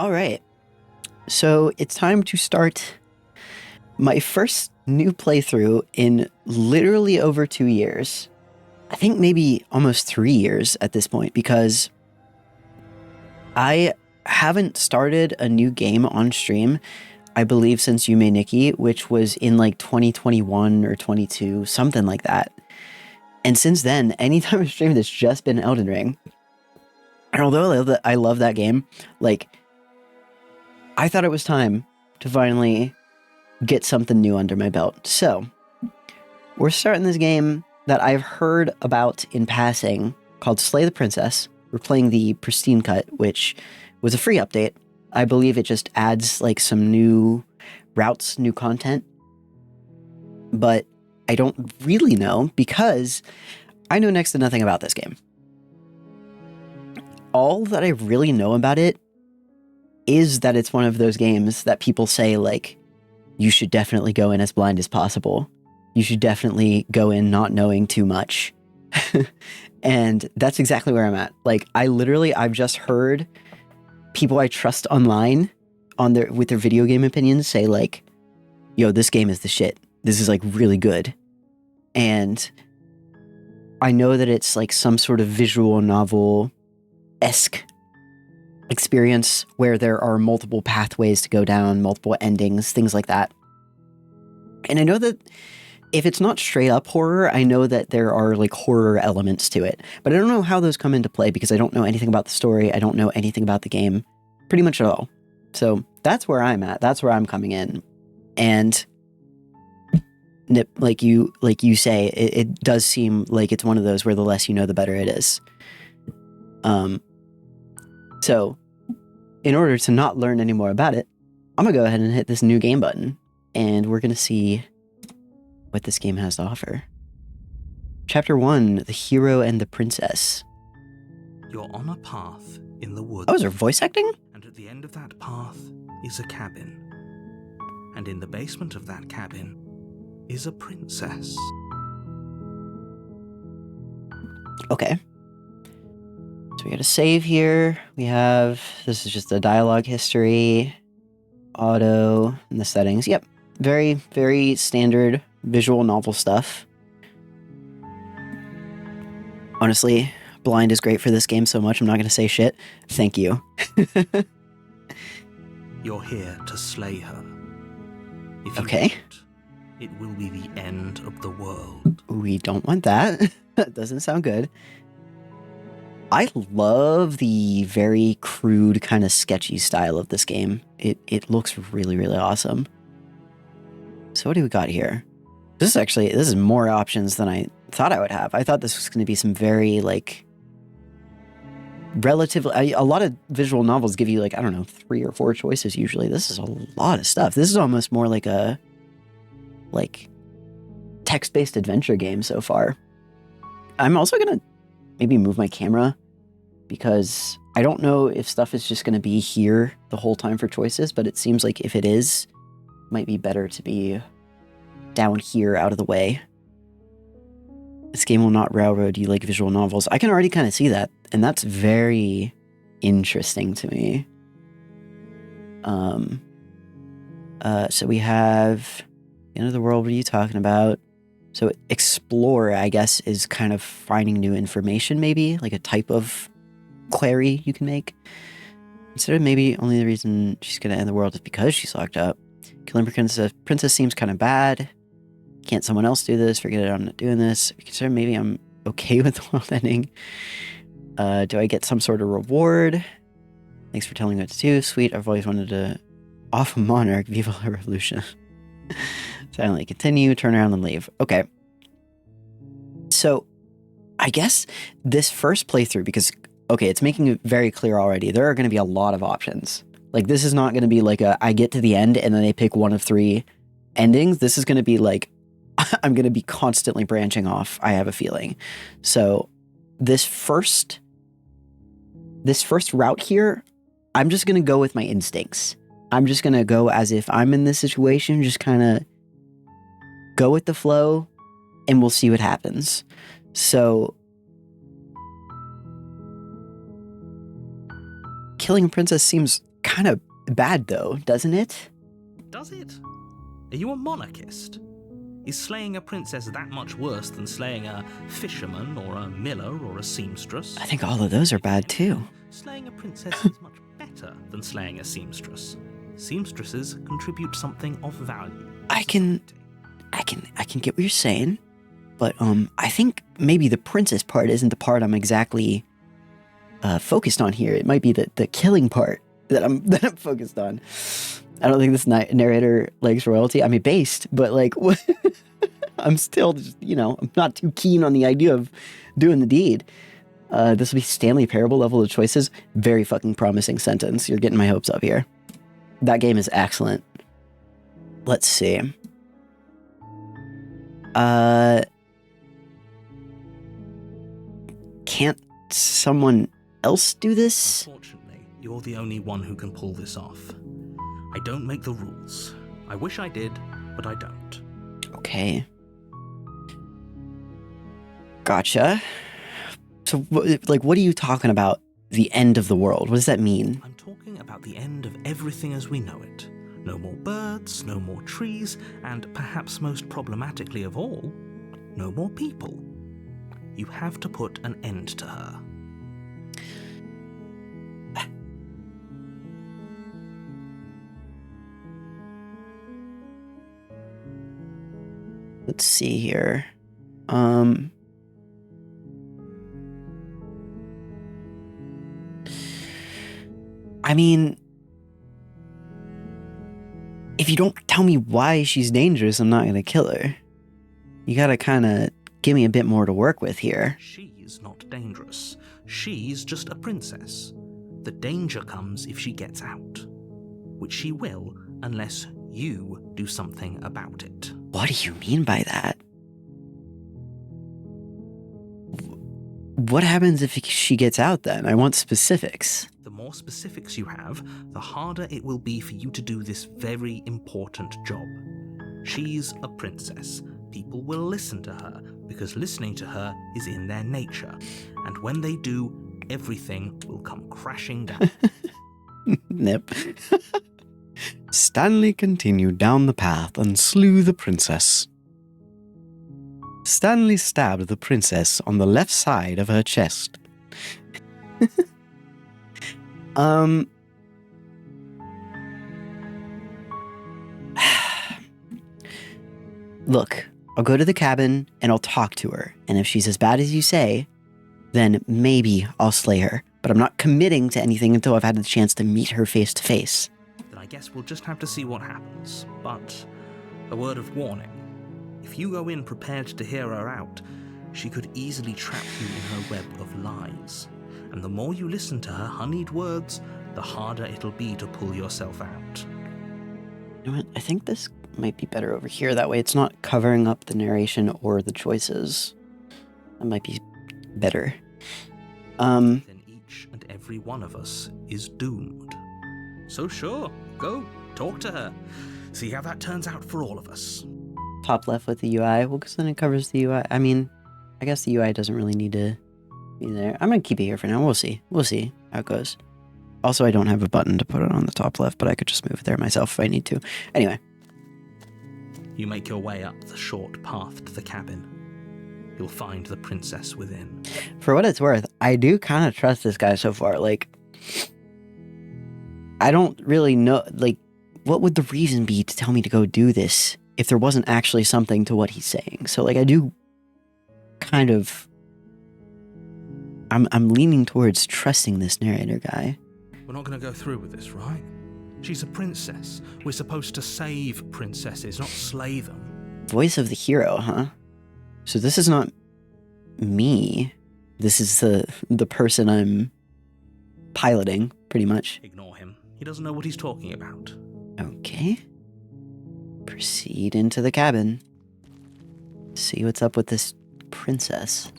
All right. So it's time to start my first new playthrough in literally over 2 years. I think maybe almost 3 years at this point, because I haven't started a new game on stream, I believe, since Yume Nikki, which was in like 2021 or 22, something like that. And since then, anytime I've streamed, it's just been Elden Ring. And although I love that game, like, I thought it was time to finally get something new under my belt. So, we're starting this game that I've heard about in passing called Slay the Princess. We're playing the Pristine Cut, which was a free update. I believe it just adds like some new routes, new content. But I don't really know because I know next to nothing about this game. All that I really know about it is that it's one of those games that people say, like, you should definitely go in as blind as possible. You should definitely go in not knowing too much. And that's exactly where I'm at. Like, I've just heard people I trust online with their video game opinions say, like, yo, this game is the shit. This is like really good. And I know that it's like some sort of visual novel-esque experience where there are multiple pathways to go down, multiple endings, things like that. And I know that if it's not straight up horror, I know that there are like horror elements to it. But I don't know how those come into play because I don't know anything about the story. I don't know anything about the game pretty much at all. So that's where I'm at. That's where I'm coming in. And Nip, like you say, it does seem like it's one of those where the less you know, the better it is. So in order to not learn any more about it, I'm gonna go ahead and hit this new game button, and we're gonna see what this game has to offer. Chapter 1, The Hero and the Princess. You're on a path in the woods. Oh, is there voice acting? And at the end of that path is a cabin. And in the basement of that cabin is a princess. Okay. So we got a save here. This is just a dialogue history, auto, and the settings. Yep. Very, very standard visual novel stuff. Honestly, blind is great for this game so much, I'm not going to say shit. Thank you. You're here to slay her. If you Okay. don't, it will be the end of the world. We don't want that. That doesn't sound good. I love the very crude, kind of sketchy style of this game. It looks really, really awesome. So what do we got here? This is more options than I thought I would have. I thought this was going to be some very, like, relatively... a lot of visual novels give you, like, I don't know, 3 or 4 choices usually. This is a lot of stuff. This is almost more like a, like, text-based adventure game so far. I'm also going to maybe move my camera because I don't know if stuff is just going to be here the whole time for choices, but it seems like if it is, it might be better to be down here out of the way. This game will not railroad you like visual novels. I can already kind of see that, and that's very interesting to me. So we have the end of the world. What are you talking about? So explore, I guess, is kind of finding new information, maybe, like a type of query you can make. Instead of maybe only the reason she's going to end the world is because she's locked up. Killing princess seems kind of bad. Can't someone else do this? Forget it, I'm not doing this. Consider maybe I'm okay with the world ending. Do I get some sort of reward? Thanks for telling me what to do. Sweet, I've always wanted to off a monarch. Viva la revolution. Silently continue, turn around and leave. Okay. So, I guess this first playthrough, because, okay, it's making it very clear already, there are going to be a lot of options. Like, this is not going to be like I get to the end and then I pick one of 3 endings. This is going to be like, I'm going to be constantly branching off, I have a feeling. So, this first route here, I'm just going to go with my instincts. I'm just going to go as if I'm in this situation, just kind of go with the flow, and we'll see what happens. So, killing a princess seems kind of bad, though, doesn't it? Does it? Are you a monarchist? Is slaying a princess that much worse than slaying a fisherman or a miller or a seamstress? I think all of those are bad, too. Slaying a princess is much better than slaying a seamstress. Seamstresses contribute something of value. I can get what you're saying, but I think maybe the princess part isn't the part I'm exactly focused on here. It might be the killing part that I'm focused on. I don't think this narrator likes royalty. I mean, based, but like, I'm still just, I'm not too keen on the idea of doing the deed. This will be Stanley Parable level of choices. Very fucking promising sentence. You're getting my hopes up here. That game is excellent. Let's see. Can't someone else do this? Unfortunately, you're the only one who can pull this off. I don't make the rules. I wish I did, but I don't. Okay. Gotcha. So, what are you talking about? The end of the world? What does that mean? I'm talking about the end of everything as we know it. No more birds, no more trees, and perhaps most problematically of all, no more people. You have to put an end to her. Let's see here. I mean, if you don't tell me why she's dangerous, I'm not going to kill her. You gotta kind of give me a bit more to work with here. She's not dangerous. She's just a princess. The danger comes if she gets out, which she will unless you do something about it. What do you mean by that? What happens if she gets out then? I want specifics. The more specifics you have, the harder it will be for you to do this very important job. She's a princess. People will listen to her because listening to her is in their nature. And when they do, everything will come crashing down. Nip. Stanley continued down the path and slew the princess. Stanley stabbed the princess on the left side of her chest. Look, I'll go to the cabin and I'll talk to her. And if she's as bad as you say, then maybe I'll slay her. But I'm not committing to anything until I've had the chance to meet her face to face. Then I guess we'll just have to see what happens. But a word of warning. If you go in prepared to hear her out, she could easily trap you in her web of lies. And the more you listen to her honeyed words, the harder it'll be to pull yourself out. You know what? I think this might be better over here. That way it's not covering up the narration or the choices. That might be better. Then each and every one of us is doomed. So sure, go, talk to her. See how that turns out for all of us. Top left with the UI. Well, because then it covers the UI. I mean, I guess the UI doesn't really need to be there. I'm going to keep it here for now. We'll see. We'll see how it goes. Also, I don't have a button to put it on the top left, but I could just move it there myself if I need to. Anyway. You make your way up the short path to the cabin. You'll find the princess within. For what it's worth, I do kind of trust this guy so far. Like, I don't really know, like, what would the reason be to tell me to go do this if there wasn't actually something to what he's saying? So, like, I do kind of... I'm leaning towards trusting this narrator guy. We're not going to go through with this, right? She's a princess. We're supposed to save princesses, not slay them. Voice of the hero, huh? So this is not me. This is the person I'm piloting, pretty much. Ignore him. He doesn't know what he's talking about. Okay. Proceed into the cabin. See what's up with this princess.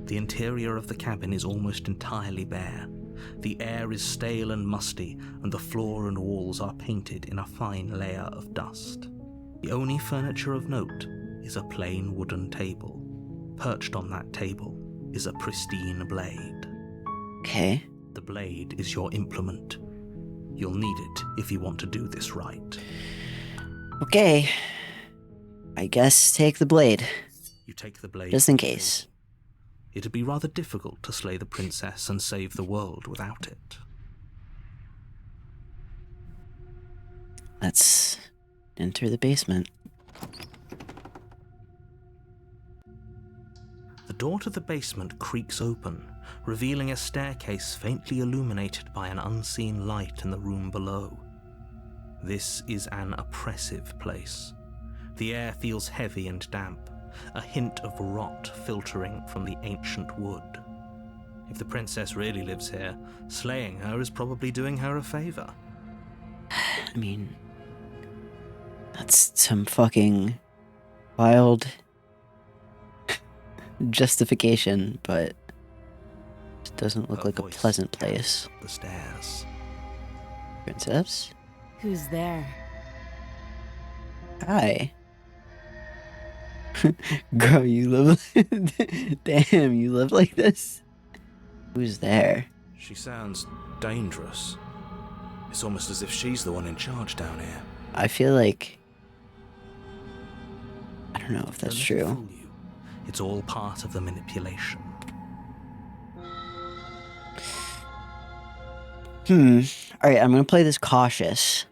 The interior of the cabin is almost entirely bare. The air is stale and musty, and the floor and walls are painted in a fine layer of dust. The only furniture of note is a plain wooden table. Perched on that table is a pristine blade. Okay. The blade is your implement. You'll need it if you want to do this right. Okay. I guess take the blade. You take the blade. Just in case. It'd be rather difficult to slay the princess and save the world without it. Let's enter the basement. The door to the basement creaks open, revealing a staircase faintly illuminated by an unseen light in the room below. This is an oppressive place. The air feels heavy and damp, a hint of rot filtering from the ancient wood. If the princess really lives here, slaying her is probably doing her a favor. I mean, that's some fucking wild justification, but it doesn't look like a pleasant place. The stairs. Princess? Who's there? Hi. Girl, you live... Damn, you live like this? Who's there? She sounds dangerous. It's almost as if she's the one in charge down here. I feel like... I don't know if that's Don't let it true. fool you. It's all part of the manipulation. Alright, I'm gonna play this cautious.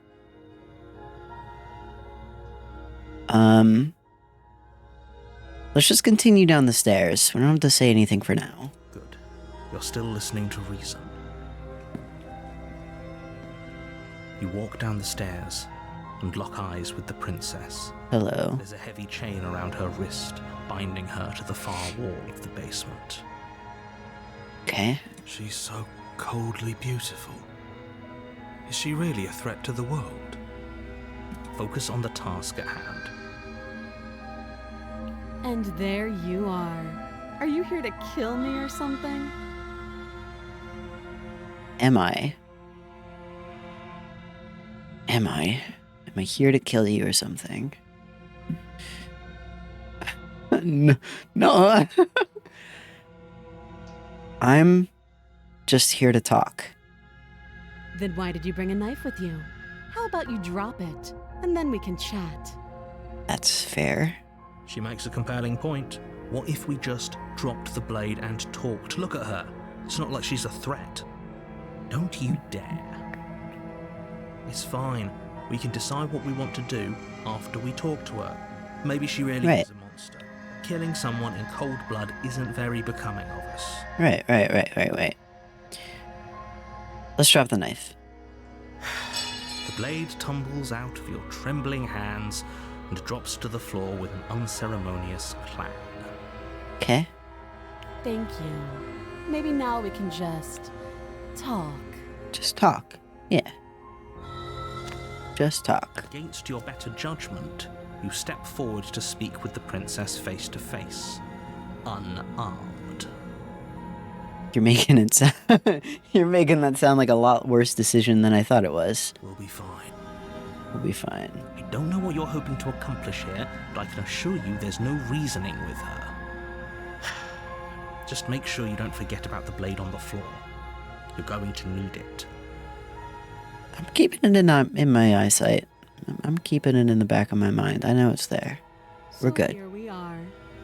Let's just continue down the stairs. We don't have to say anything for now. Good. You're still listening to reason. You walk down the stairs and lock eyes with the princess. Hello. There's a heavy chain around her wrist, binding her to the far wall of the basement. Okay. She's so coldly beautiful. Is she really a threat to the world? Focus on the task at hand. And there you are. Are you here to kill me or something? Am I? Am I here to kill you or something? No. I'm just here to talk. Then why did you bring a knife with you? How about you drop it, and then we can chat? That's fair. She makes a compelling point. What if we just dropped the blade and talked? Look at her. It's not like she's a threat. Don't you dare. It's fine. We can decide what we want to do after we talk to her. Maybe she really Right. is a monster. Killing someone in cold blood isn't very becoming of us. Right. Let's drop the knife. The blade tumbles out of your trembling hands and drops to the floor with an unceremonious clang. Okay. Thank you. Maybe now we can just talk. Just talk. Yeah. Just talk. Against your better judgment, you step forward to speak with the princess face to face, unarmed. You're making it sound, you're making that sound like a lot worse decision than I thought it was. We'll be fine. We'll be fine. I don't know what you're hoping to accomplish here, but I can assure you there's no reasoning with her. Just make sure you don't forget about the blade on the floor. You're going to need it. I'm keeping it in my eyesight. I'm keeping it in the back of my mind. I know it's there. We're So good. Here we are.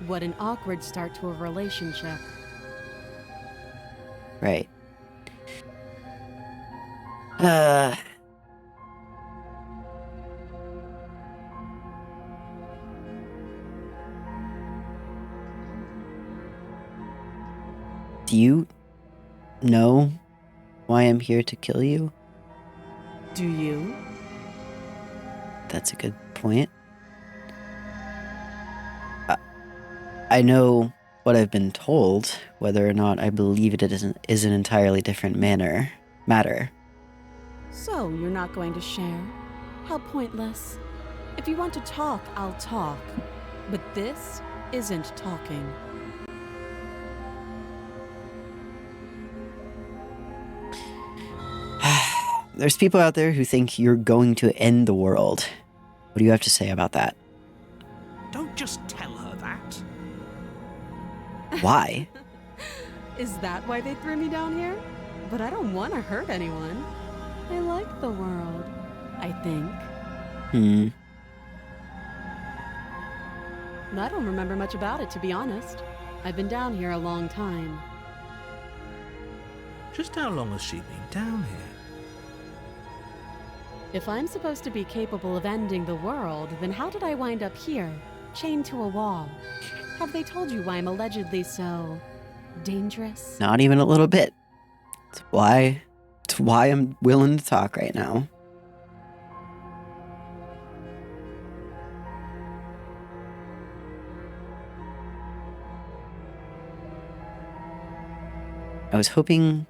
What an awkward start to a relationship. Right. Do you know why I'm here to kill you? Do you? That's a good point. I know what I've been told. Whether or not I believe it is an entirely different matter. So you're not going to share? How pointless. If you want to talk, I'll talk. But this isn't talking. There's people out there who think you're going to end the world. What do you have to say about that? Don't just tell her that. Why? Is that why they threw me down here? but I don't want to hurt anyone. I like the world, I think. I don't remember much about it, to be honest. I've been down here a long time. Just how long has she been down here? If I'm supposed to be capable of ending the world, then how did I wind up here, chained to a wall? Have they told you why I'm allegedly so dangerous? Not even a little bit. It's why I'm willing to talk right now. I was hoping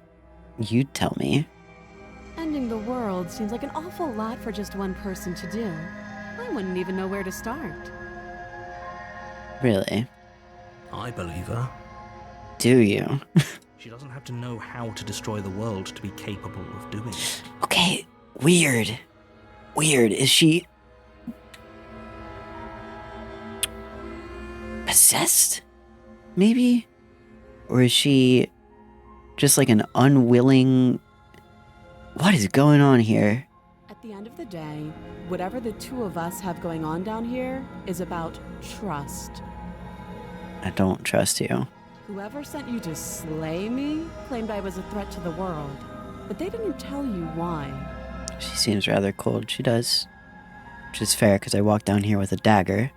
you'd tell me. Ending the world seems like an awful lot for just one person to do. I wouldn't even know where to start. Really? I believe her. Do you? She doesn't have to know how to destroy the world to be capable of doing it. Okay, weird. Weird. Is she possessed? Maybe? Or is she just like an unwilling... What is going on here? At the end of the day, whatever the two of us have going on down here is about trust. I don't trust you. Whoever sent you to slay me claimed I was a threat to the world, but they didn't tell you why. She seems rather cold. She does. Which is fair, because I walked down here with a dagger.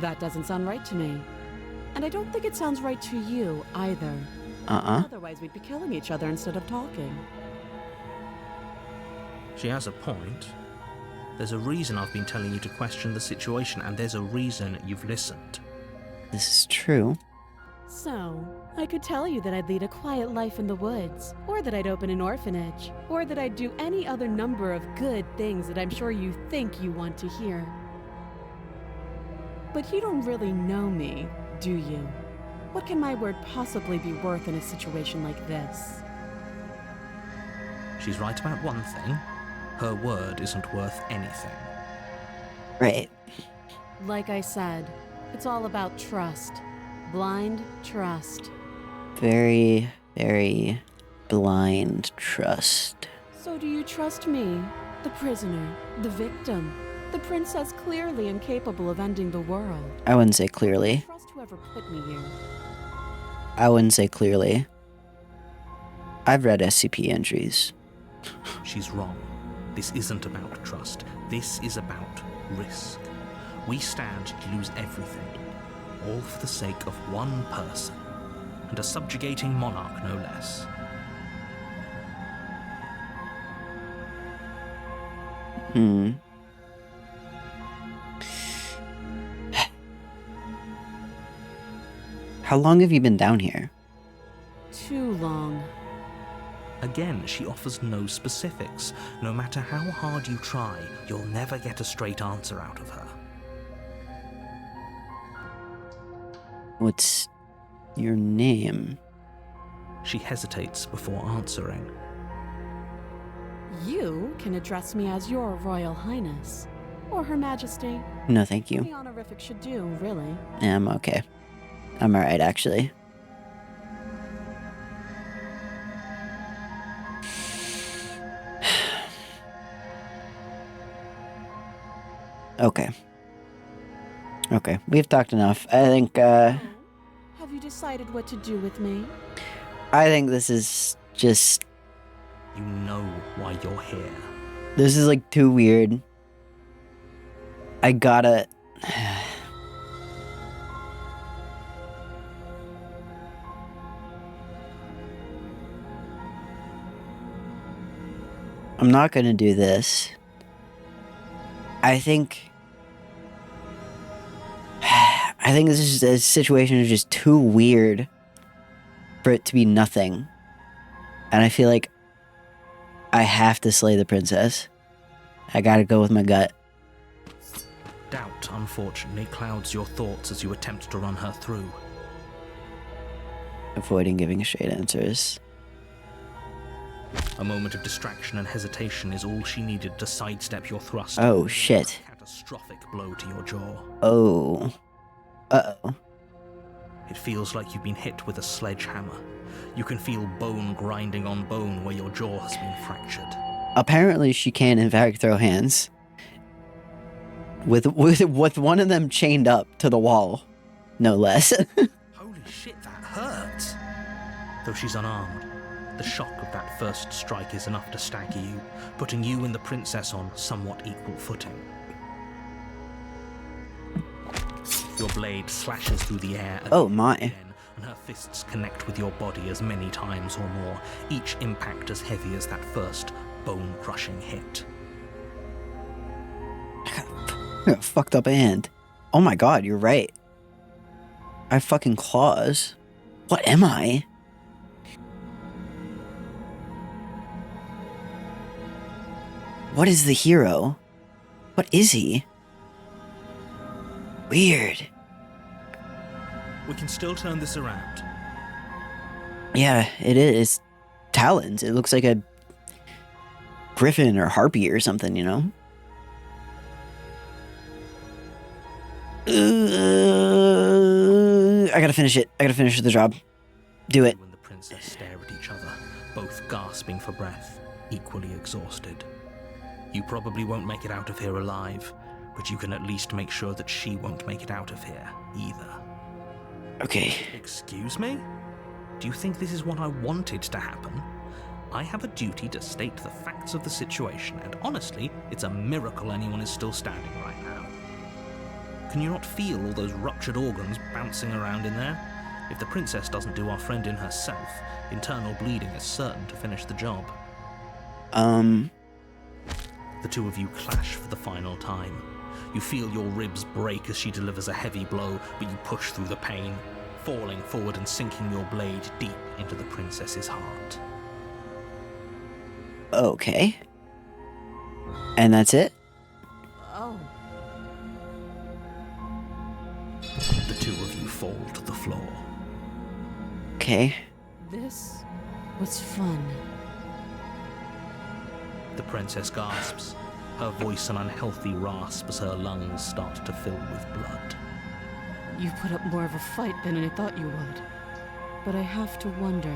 That doesn't sound right to me. And I don't think it sounds right to you, either. Otherwise, we'd be killing each other instead of talking. She has a point. There's a reason I've been telling you to question the situation, and there's a reason you've listened. This is true. So, I could tell you that I'd lead a quiet life in the woods, or that I'd open an orphanage, or that I'd do any other number of good things that I'm sure you think you want to hear. But you don't really know me, do you? What can my word possibly be worth in a situation like this? She's right about one thing. Her word isn't worth anything. Right. Like I said, it's all about trust. Blind trust. Very, very blind trust. So do you trust me, the prisoner, the victim, the princess clearly incapable of ending the world? I wouldn't say clearly. Trust whoever put me here. I wouldn't say clearly. I've read SCP entries. She's wrong. This isn't about trust. This is about risk. We stand to lose everything, all for the sake of one person, and a subjugating monarch no less. How long have you been down here? Too long. Again, she offers no specifics. No matter how hard you try, you'll never get a straight answer out of her. What's your name? She hesitates before answering. You can address me as your Royal Highness, or Her Majesty. No, thank you. Any honorific should do, really. Yeah, I'm okay. I'm alright, actually. Okay. Okay, we've talked enough. I think, Have you decided what to do with me? I think this is just... You know why you're here. This is, like, too weird. I gotta... I'm not gonna do this. I think this is a situation is just too weird for it to be nothing. And I feel like I have to slay the princess. I gotta go with my gut. Doubt, unfortunately, clouds your thoughts as you attempt to run her through. Avoiding giving straight answers. A moment of distraction and hesitation is all she needed to sidestep your thrust. Oh, shit. A catastrophic blow to your jaw. Oh. Uh-oh. It feels like you've been hit with a sledgehammer. You can feel bone grinding on bone where your jaw has been fractured. Apparently she can, in fact, throw hands. With one of them chained up to the wall, no less. Holy shit, that hurts! Though she's unarmed, the shock of that first strike is enough to stagger you, putting you and the princess on somewhat equal footing. Your blade slashes through the air Oh my. again, and her fists connect with your body as many times or more, each impact as heavy as that first bone-crushing hit. I got a fucked up hand. Oh my god, you're right. I have fucking claws. What am I? What is the hero? What is he? Weird. We can still turn this around. Yeah, it is. Talons. It looks like a griffin or harpy or something, you know? I gotta finish it. I gotta finish the job. Do it. You and the princess stare at each other, both gasping for breath, equally exhausted. You probably won't make it out of here alive, but you can at least make sure that she won't make it out of here either. Okay. Excuse me? Do you think this is what I wanted to happen? I have a duty to state the facts of the situation, and honestly, it's a miracle anyone is still standing right now. Can you not feel all those ruptured organs bouncing around in there? If the princess doesn't do our friend in herself, internal bleeding is certain to finish the job. The two of you clash for the final time. You feel your ribs break as she delivers a heavy blow, but you push through the pain, falling forward and sinking your blade deep into the princess's heart. Okay. And that's it? Oh. The two of you fall to the floor. Okay. This was fun. The princess gasps, her voice an unhealthy rasp as her lungs start to fill with blood. You put up more of a fight than I thought you would. But I have to wonder,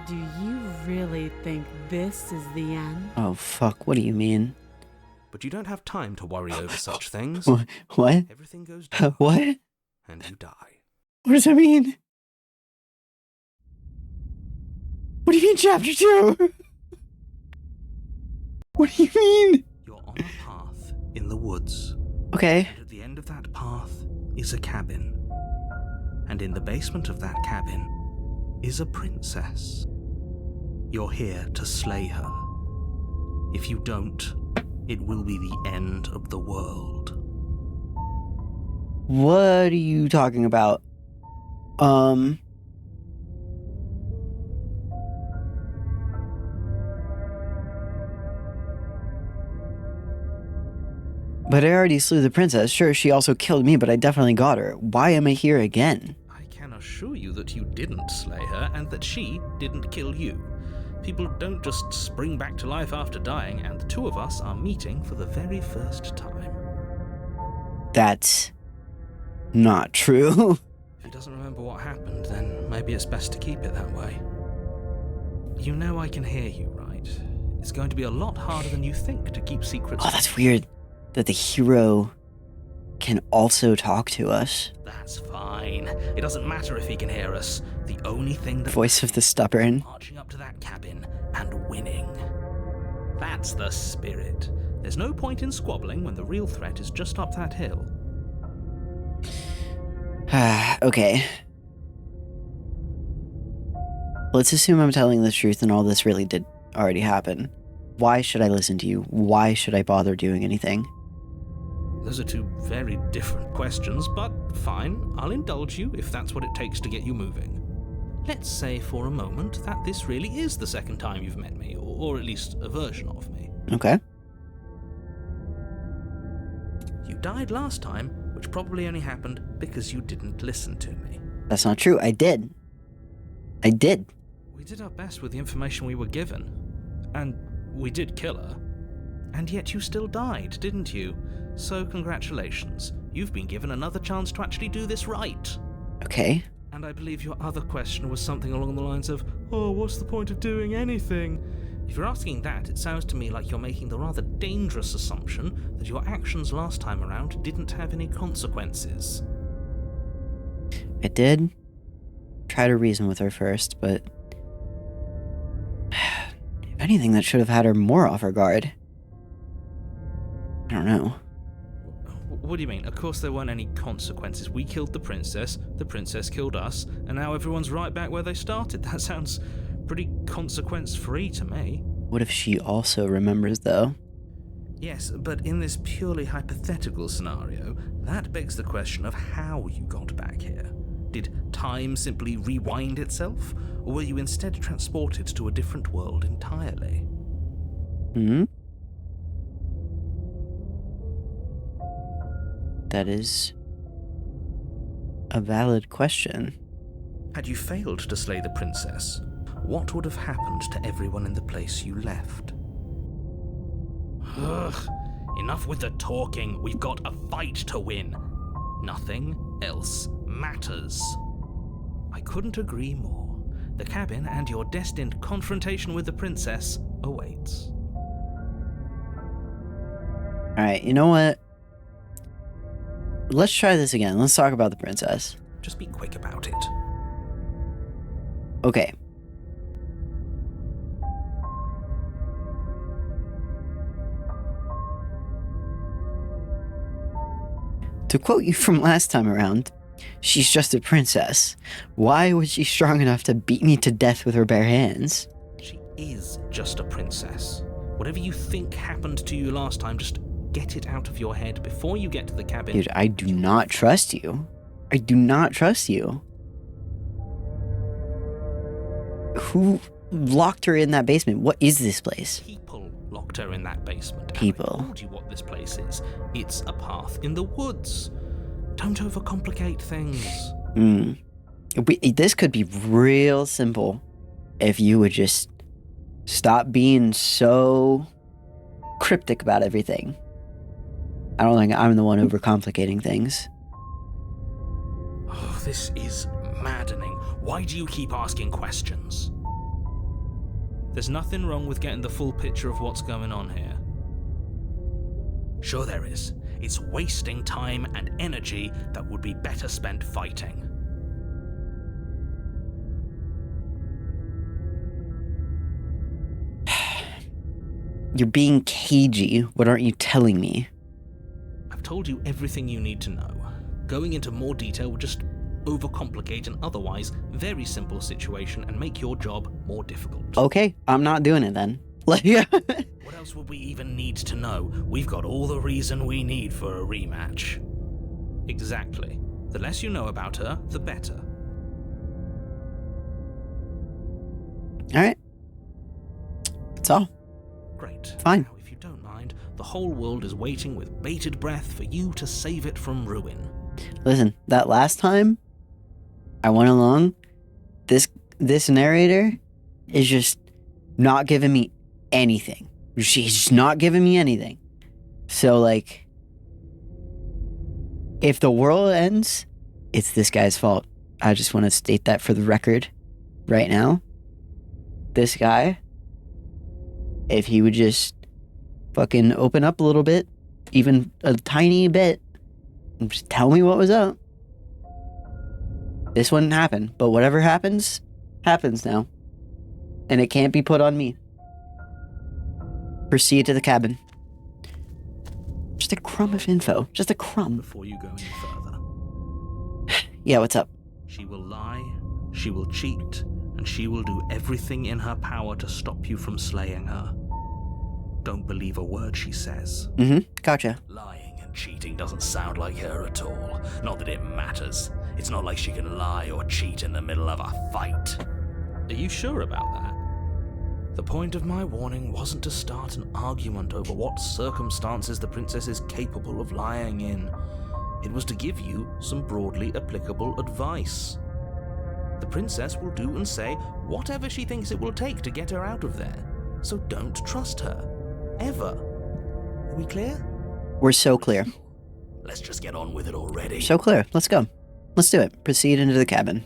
do you really think this is the end? Oh, fuck. What do you mean? But you don't have time to worry over such things. What? Everything goes down, What? and you die. What does that mean? What do you mean, chapter 2? What do you mean? You're on a path in the woods. Okay. And at the end of that path is a cabin. And in the basement of that cabin is a princess. You're here to slay her. If you don't, it will be the end of the world. What are you talking about? But I already slew the princess. Sure, she also killed me, but I definitely got her. Why am I here again? I can assure you that you didn't slay her and that she didn't kill you. People don't just spring back to life after dying, and the two of us are meeting for the very first time. That's not true. If he doesn't remember what happened, then maybe it's best to keep it that way. You know I can hear you, right? It's going to be a lot harder than you think to keep secrets. Oh, that's weird that the hero can also talk to us. That's fine. It doesn't matter if he can hear us. The only thing that Voice of the stubborn. marching up to that cabin and winning. That's the spirit. There's no point in squabbling when the real threat is just up that hill. Okay. Let's assume I'm telling the truth and all this really did already happen. Why should I listen to you? Why should I bother doing anything? Those are two very different questions, but fine, I'll indulge you if that's what it takes to get you moving. Let's say for a moment that this really is the second time you've met me, or at least a version of me. Okay. You died last time, which probably only happened because you didn't listen to me. That's not true. I did. I did. We did our best with the information we were given, and we did kill her. And yet you still died, didn't you? So congratulations. You've been given another chance to actually do this right. Okay. And I believe your other question was something along the lines of, oh, what's the point of doing anything? If you're asking that, it sounds to me like you're making the rather dangerous assumption that your actions last time around didn't have any consequences. I did try to reason with her first, but if anything, that should have had her more off her guard. I don't know. What do you mean? Of course there weren't any consequences. We killed the princess killed us, and now everyone's right back where they started. That sounds pretty consequence-free to me. What if she also remembers, though? Yes, but in this purely hypothetical scenario, that begs the question of how you got back here. Did time simply rewind itself, or were you instead transported to a different world entirely? That is a valid question. Had you failed to slay the princess, what would have happened to everyone in the place you left? Ugh, enough with the talking. We've got a fight to win. Nothing else matters. I couldn't agree more. The cabin and your destined confrontation with the princess awaits. Alright, you know what? Let's try this again. Let's talk about the princess. Just be quick about it. Okay. To quote you from last time around, she's just a princess. Why was she strong enough to beat me to death with her bare hands? She is just a princess. Whatever you think happened to you last time, just get it out of your head before you get to the cabin. Dude, I do not trust you. I do not trust you. Who locked her in that basement? What is this place? People locked her in that basement. People. I told you what this place is. It's a path in the woods. Don't overcomplicate things. This could be real simple if you would just stop being so cryptic about everything. I don't think I'm the one overcomplicating things. Oh, this is maddening. Why do you keep asking questions? There's nothing wrong with getting the full picture of what's going on here. Sure there is. It's wasting time and energy that would be better spent fighting. You're being cagey. What aren't you telling me? I've told you everything you need to know. Going into more detail would just overcomplicate an otherwise very simple situation and make your job more difficult. Okay, I'm not doing it then. What else would we even need to know? We've got all the reason we need for a rematch. Exactly. The less you know about her, the better. Alright. That's all. Great. Fine. Now, if you don't mind, the whole world is waiting with bated breath for you to save it from ruin. Listen, that last time I went along, this narrator is just not giving me anything. She's just not giving me anything. So, like, if the world ends, it's this guy's fault. I just want to state that for the record right now. This guy, if he would just fucking open up a little bit, even a tiny bit, and just tell me what was up, this wouldn't happen. But whatever happens, happens now. And it can't be put on me. Proceed to the cabin. Just a crumb of info. Just a crumb. Before you go any further. Yeah, what's up? She will lie, she will cheat, and she will do everything in her power to stop you from slaying her. Don't believe a word she says. Gotcha. Lying and cheating doesn't sound like her at all. Not that it matters. It's not like she can lie or cheat in the middle of a fight. Are you sure about that? The point of my warning wasn't to start an argument over what circumstances the princess is capable of lying in. It was to give you some broadly applicable advice. The princess will do and say whatever she thinks it will take to get her out of there. So don't trust her. Ever. Are we clear? We're so clear. Let's just get on with it already. So clear. Let's go. Let's do it. Proceed into the cabin.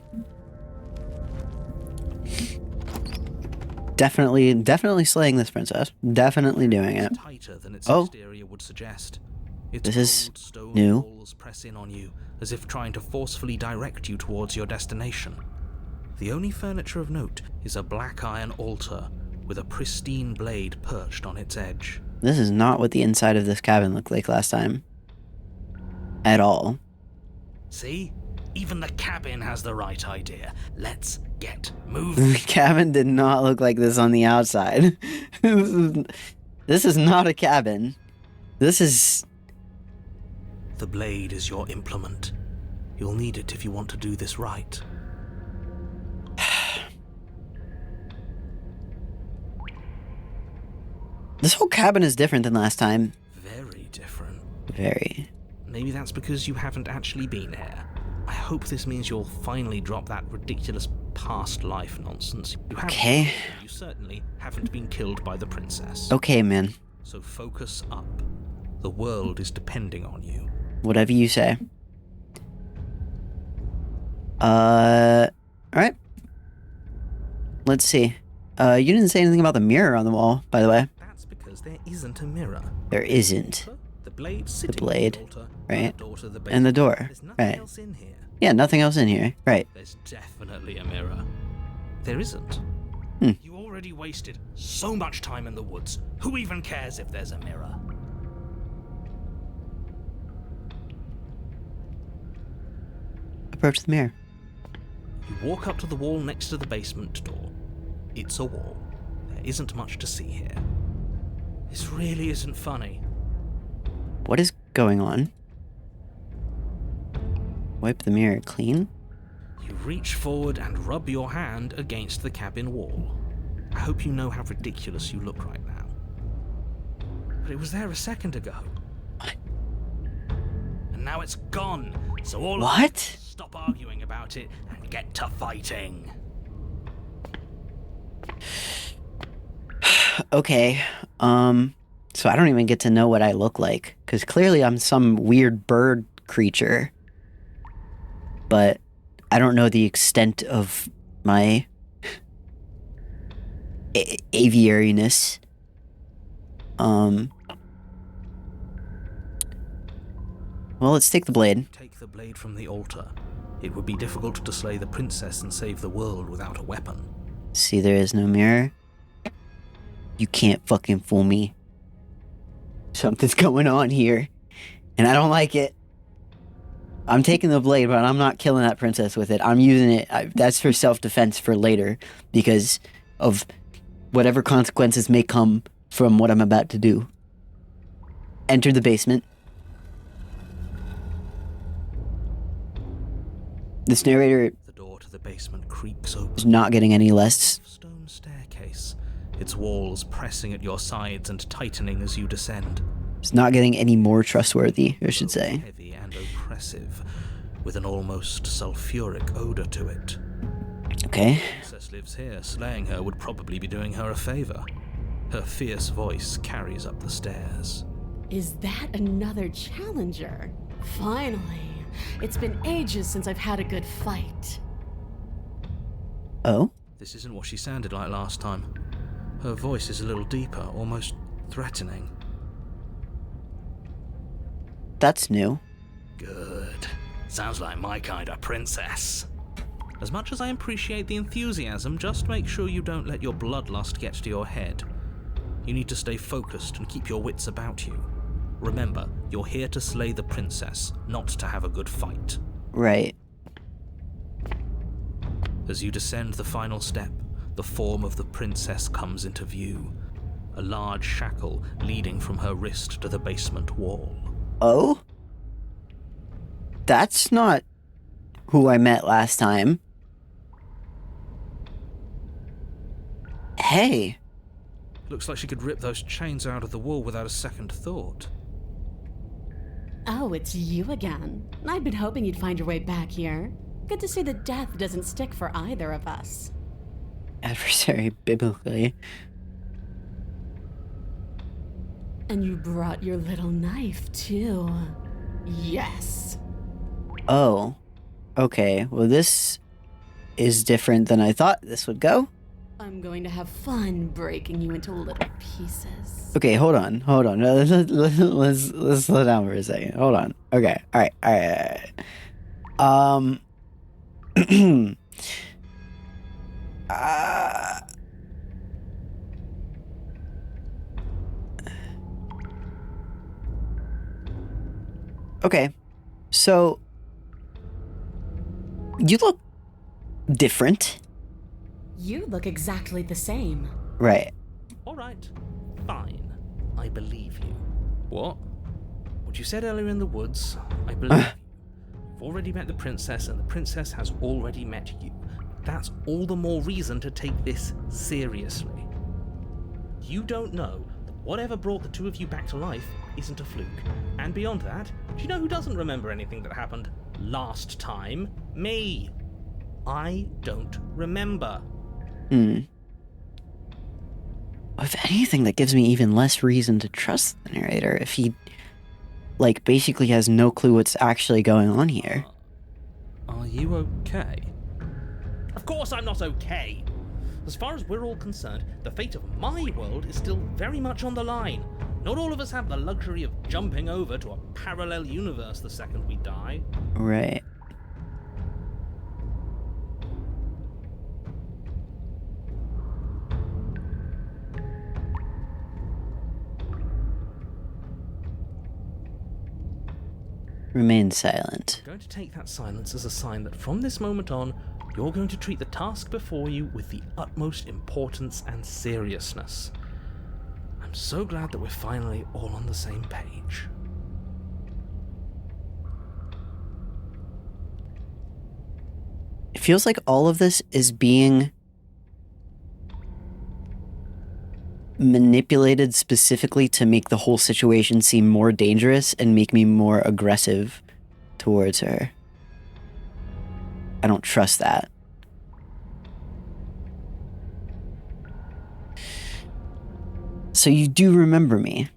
Definitely slaying this princess. Definitely doing it. Tighter than its Oh. exterior would suggest. Its This is cold stone new. walls press in on you, as if trying to forcefully direct you towards your destination. The only furniture of note is a black iron altar with a pristine blade perched on its edge. This is not what the inside of this cabin looked like last time. At all. See? Even the cabin has the right idea. Let's get The moving. cabin did not look like this on the outside. This is not a cabin. This is... The blade is your implement. You'll need it if you want to do this right. This whole cabin is different than last time. Very different. Very. Maybe that's because you haven't actually been here. I hope this means you'll finally drop that ridiculous past life nonsense. You haven't. Okay. You certainly haven't been killed by the princess. Okay, man. So focus up. The world is depending on you. Whatever you say. Alright. Let's see. You didn't say anything about the mirror on the wall, by the way. That's because there isn't a mirror. There isn't. The blade sitting blade, on the altar, right? the door to the And the basement. door, There's nothing right. else in here. Yeah, nothing else in here. Right. There's definitely a mirror. There isn't. You already wasted so much time in the woods. Who even cares if there's a mirror? Approach the mirror. You walk up to the wall next to the basement door. It's a wall. There isn't much to see here. This really isn't funny. What is going on? Wipe the mirror clean? You reach forward and rub your hand against the cabin wall. I hope you know how ridiculous you look right now. But it was there a second ago. What? And now it's gone. So all of What? us stop arguing about it and get to fighting. Okay. So I don't even get to know what I look like. Because clearly I'm some weird bird creature. But I don't know the extent of my aviariness. Well, let's take the blade. Take the blade from the altar. It would be difficult to slay the princess and save the world without a weapon. See, there is no mirror. You can't fucking fool me. Something's going on here. And I don't like it. I'm taking the blade, but I'm not killing that princess with it. I'm using it. That's for self-defense for later. Because of whatever consequences may come from what I'm about to do. Enter the basement. This narrator The door to the basement creaks open. is not getting any less. Stone staircase, its walls pressing at your sides and tightening as you descend. It's not getting any more trustworthy, I should say. Heavy and oppressive, with an almost sulfuric odor to it. Okay. The princess lives here. Slaying her would probably be doing her a favor. Her fierce voice carries up the stairs. Is that another challenger? Finally. It's been ages since I've had a good fight. Oh? This isn't what she sounded like last time. Her voice is a little deeper, almost threatening. That's new. Good. Sounds like my kind of princess. As much as I appreciate the enthusiasm, just make sure you don't let your bloodlust get to your head. You need to stay focused and keep your wits about you. Remember, you're here to slay the princess, not to have a good fight. Right. As you descend the final step, the form of the princess comes into view. A large shackle leading from her wrist to the basement wall. Oh? That's not who I met last time. Hey. Looks like she could rip those chains out of the wall without a second thought. Oh, it's you again. I'd been hoping you'd find your way back here. Good to see that death doesn't stick for either of us. Adversary biblically. And you brought your little knife, too. Yes. Oh. Okay, well this is different than I thought this would go. I'm going to have fun breaking you into little pieces. Okay, hold on. No, let's slow down for a second. Hold on. Okay, all right. Uh, okay, so you look different. You look exactly the same. Right. Alright, fine. I believe you. What? What you said earlier in the woods, I believe you. You've already met the princess, and the princess has already met you. That's all the more reason to take this seriously. You don't know that whatever brought the two of you back to life isn't a fluke. And beyond that, do you know who doesn't remember anything that happened last time? Me. I don't remember. If anything, that gives me even less reason to trust the narrator if he, like, basically has no clue what's actually going on here. Are you okay? Of course I'm not okay! As far as we're all concerned, the fate of my world is still very much on the line. Not all of us have the luxury of jumping over to a parallel universe the second we die. Right. Remain silent. I'm going to take that silence as a sign that from this moment on, you're going to treat the task before you with the utmost importance and seriousness. I'm so glad that we're finally all on the same page. It feels like all of this is being manipulated specifically to make the whole situation seem more dangerous and make me more aggressive towards her. I don't trust that. So you do remember me?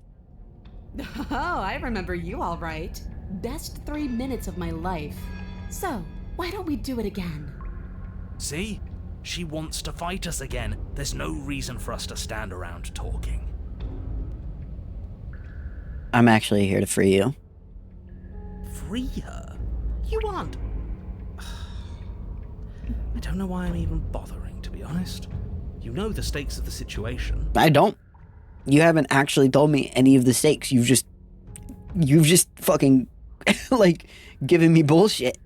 Oh, I remember you all right. Best 3 minutes of my life. So, why don't we do it again? See? She wants to fight us again. There's no reason for us to stand around talking. I'm actually here to free you. Free her? You aren't. I don't know why I'm even bothering, to be honest. You know the stakes of the situation. I don't. You haven't actually told me any of the stakes. You've just fucking, like, given me bullshit.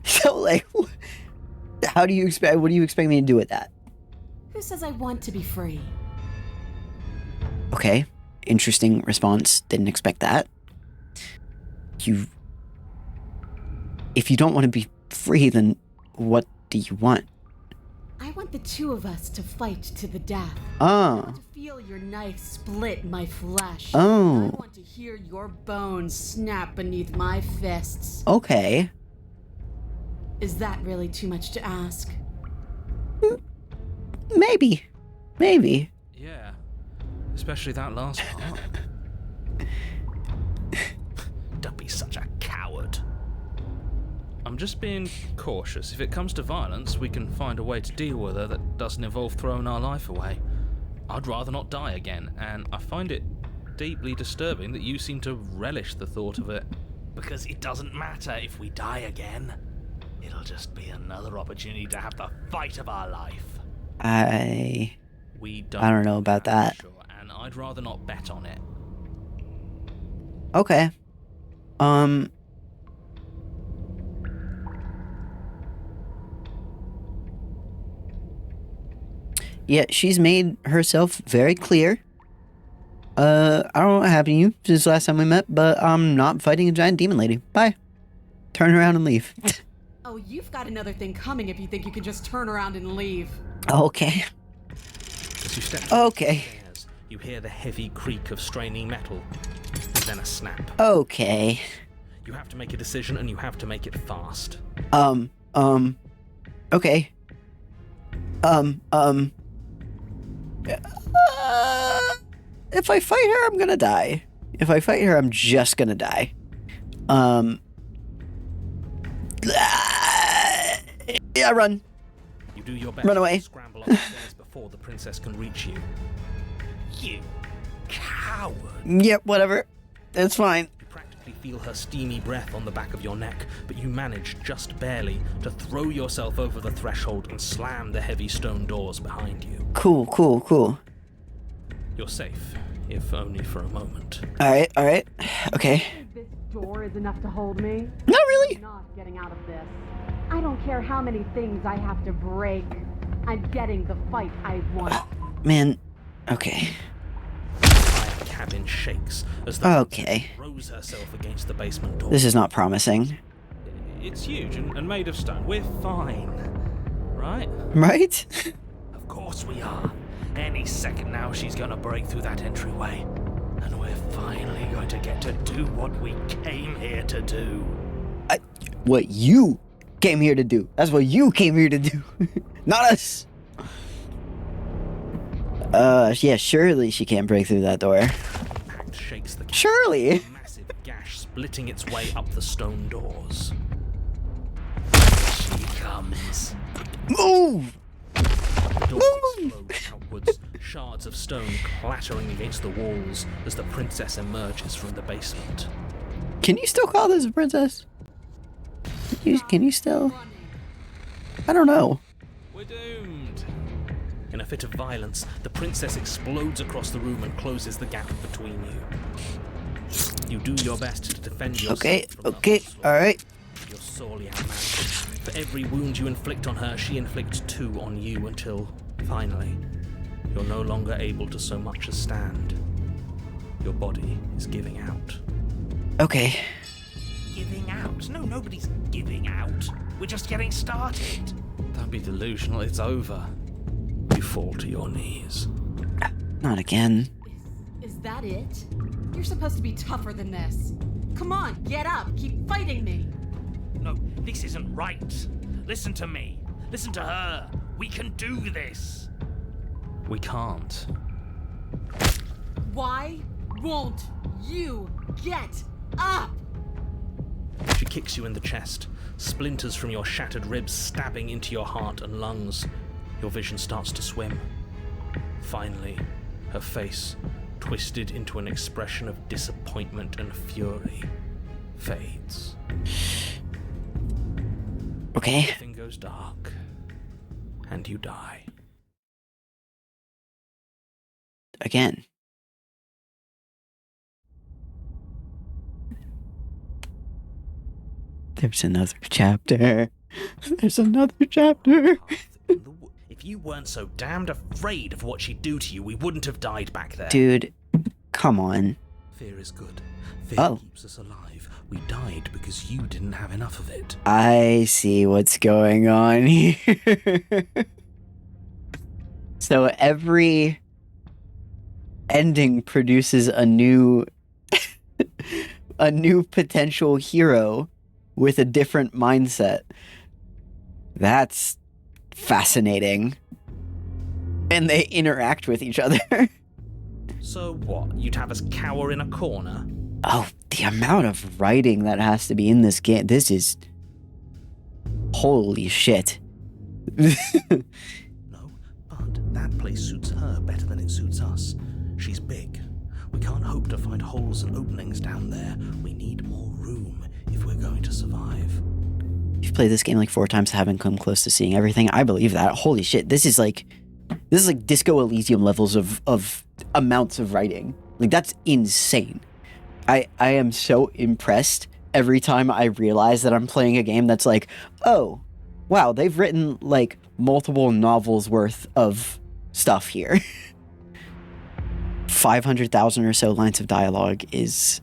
So, like, what do you expect me to do with that? Who says I want to be free? Okay, interesting response. Didn't expect that. If you don't want to be free, then what do you want? I want the two of us to fight to the death. Oh. To feel your knife split my flesh. Oh. I want to hear your bones snap beneath my fists. Okay. Is that really too much to ask? Maybe. Yeah, especially that last part. Don't be such a coward. I'm just being cautious. If it comes to violence, we can find a way to deal with her that doesn't involve throwing our life away. I'd rather not die again, and I find it deeply disturbing that you seem to relish the thought of it. Because it doesn't matter if we die again. It'll just be another opportunity to have the fight of our life. I We don't don't know about that. Sure, and I'd rather not bet on it. Okay. Yeah, she's made herself very clear. I don't know what happened to you since last time we met, but I'm not fighting a giant demon lady. Bye. Turn around and leave. Oh, you've got another thing coming if you think you can just turn around and leave. Okay. As you step Okay. downstairs, you hear the heavy creak of straining metal, and then a snap. Okay. You have to make a decision, and you have to make it fast. Okay. if I fight her, I'm gonna die. If I fight her, I'm just gonna die. Yeah, run. You do your best Run away. to scramble upstairs before the princess can reach you. You coward. Yep, whatever. It's fine. You practically feel her steamy breath on the back of your neck, but you manage, just barely, to throw yourself over the threshold and slam the heavy stone doors behind you. Cool. You're safe, if only for a moment. Alright. Okay. This door is enough to hold me. Not really. I'm not getting out of this. I don't care how many things I have to break. I'm getting the fight I want. Man, okay. The entire cabin shakes as the Okay. throws herself against the basement door. This is not promising. It's huge and made of stone. We're fine, right? Right? Of course we are. Any second now she's gonna break through that entryway. And we're finally going to get to do what we came here to do. What you came here to do. That's what you came here to do. Not us. Yeah, surely she can't break through that door. Impact shakes the cabin. Surely. A massive gash splitting its way up the stone doors. She comes. Move! The doors explode outwards, shards of stone clattering against the walls as the princess emerges from the basement. Can you still call this a princess? Can you still? I don't know. We're doomed. In a fit of violence, the princess explodes across the room and closes the gap between you. You do your best to defend yourself. From the onslaught. Alright. You're sorely outmatched. For every wound you inflict on her, she inflicts 2 on you until, finally, you're no longer able to so much as stand. Your body is giving out. Okay. Giving out? No, nobody's giving out. We're just getting started. Don't be delusional, it's over. You fall to your knees. Not again. Is that it? You're supposed to be tougher than this. Come on, get up. Keep fighting me. No, this isn't right. Listen to me. Listen to her. We can do this. We can't. Why won't you get up? She kicks you in the chest, splinters from your shattered ribs stabbing into your heart and lungs. Your vision starts to swim. Finally, her face, twisted into an expression of disappointment and fury, fades. Okay. Everything goes dark, and you die. Again. There's another chapter. There's another chapter. If you weren't so damned afraid of what she'd do to you, we wouldn't have died back there. Dude, come on. Fear is good. Fear Oh. keeps us alive. We died because you didn't have enough of it. I see what's going on here. So every ending produces a new potential hero with a different mindset. That's fascinating. And they interact with each other. So what? You'd have us cower in a corner? Oh, the amount of writing that has to be in this game. This is... Holy shit. No, but that place suits her better than it suits us. She's big. We can't hope to find holes and openings down there. We need more room if we're going to survive. You've played this game like 4 times, haven't come close to seeing everything. I believe that. Holy shit, this is like Disco Elysium levels of amounts of writing. Like, that's insane. I am so impressed every time I realize that I'm playing a game that's like, oh, wow, they've written like multiple novels worth of stuff here. 500,000 or so lines of dialogue is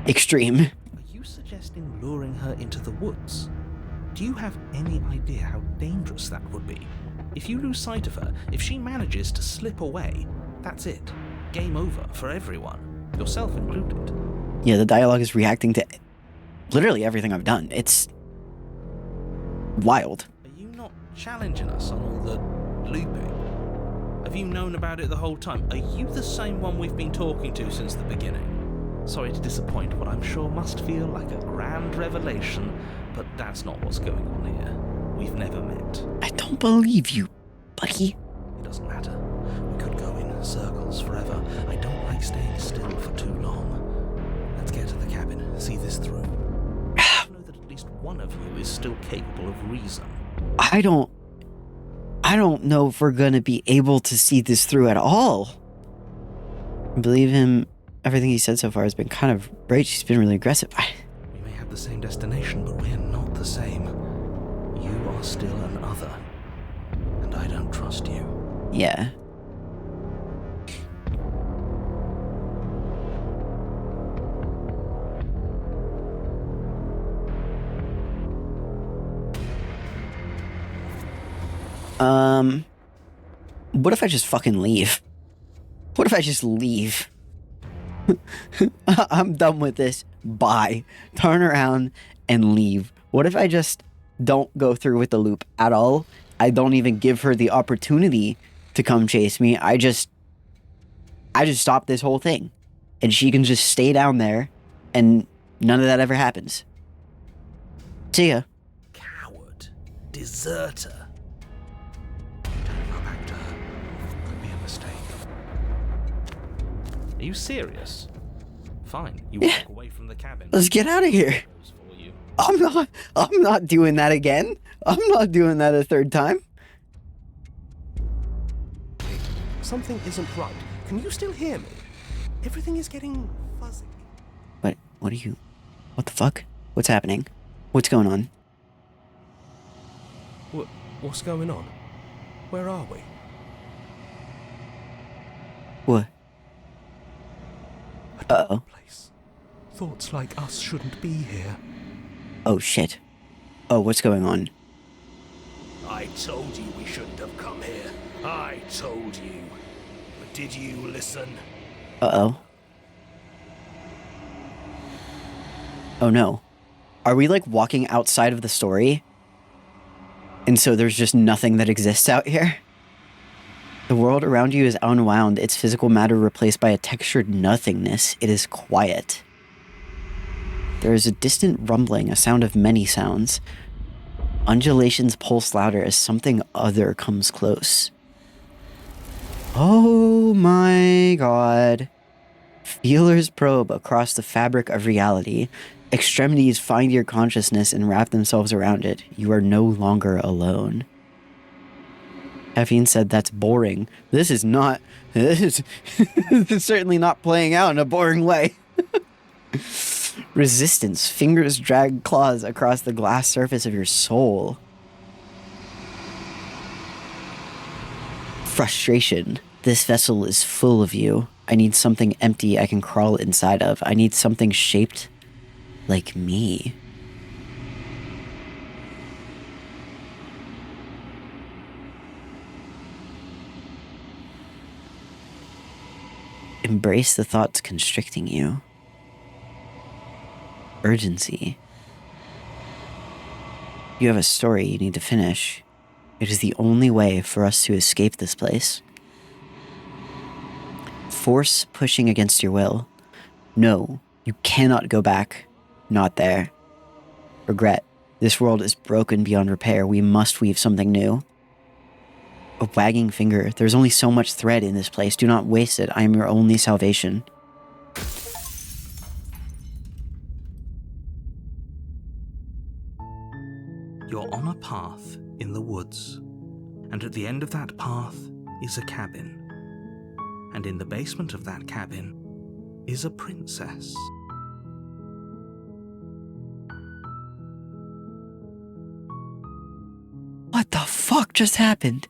extreme. Are you suggesting luring her into the woods? Do you have any idea how dangerous that would be? If you lose sight of her, if she manages to slip away, that's it. Game over for everyone. Yourself included. Yeah, the dialogue is reacting to literally everything I've done. It's wild. Are you not challenging us on all the looping? Have you known about it the whole time? Are you the same one we've been talking to since the beginning? Sorry to disappoint what I'm sure must feel like a grand revelation, but that's not what's going on here. We've never met. I don't believe you, buddy. It doesn't matter. We could go in circles forever. I don't like staying still for too long. Let's get to the cabin, see this through. I know that at least one of you is still capable of reason. I don't know if we're gonna be able to see this through at all. I believe him. Everything he said so far has been kind of right. She's been really aggressive. We may have the same destination, but we're not the same. You are still an other, and I don't trust you. Yeah. What if I just fucking leave? What if I just leave? I'm done with this. Bye. Turn around and leave. What if I just don't go through with the loop at all? I don't even give her the opportunity to come chase me. I just stop this whole thing. And she can just stay down there and none of that ever happens. See ya. Coward. Deserter. Don't go back to her. Could be a mistake. Are you serious? Fine. You walk away from the cabin. Let's get out of here. For you. I'm not doing that again. I'm not doing that a third time. Something isn't right. Can you still hear me? Everything is getting fuzzy. What the fuck? What's happening? What's going on? What's going on? Where are we? What? A dark place. Thoughts like us shouldn't be here. Oh shit. Oh, what's going on? I told you we shouldn't have come here. I told you. But did you listen? Uh-oh. Oh no. Are we like walking outside of the story? And so there's just nothing that exists out here? The world around you is unwound, its physical matter replaced by a textured nothingness. It is quiet. There is a distant rumbling, a sound of many sounds. Undulations pulse louder as something other comes close. Oh my god. Feelers probe across the fabric of reality. Extremities find your consciousness and wrap themselves around it. You are no longer alone. Caffeine said that's boring. This is certainly not playing out in a boring way. Resistance. Fingers drag claws across the glass surface of your soul. Frustration. This vessel is full of you. I need something empty I can crawl inside of. I need something shaped like me. Embrace the thoughts constricting you. Urgency. You have a story you need to finish. It is the only way for us to escape this place. Force pushing against your will. No, you cannot go back. Not there. Regret. This world is broken beyond repair. We must weave something new. A wagging finger. There's only so much thread in this place. Do not waste it. I am your only salvation. You're on a path in the woods, and at the end of that path is a cabin. And in the basement of that cabin is a princess. What the fuck just happened?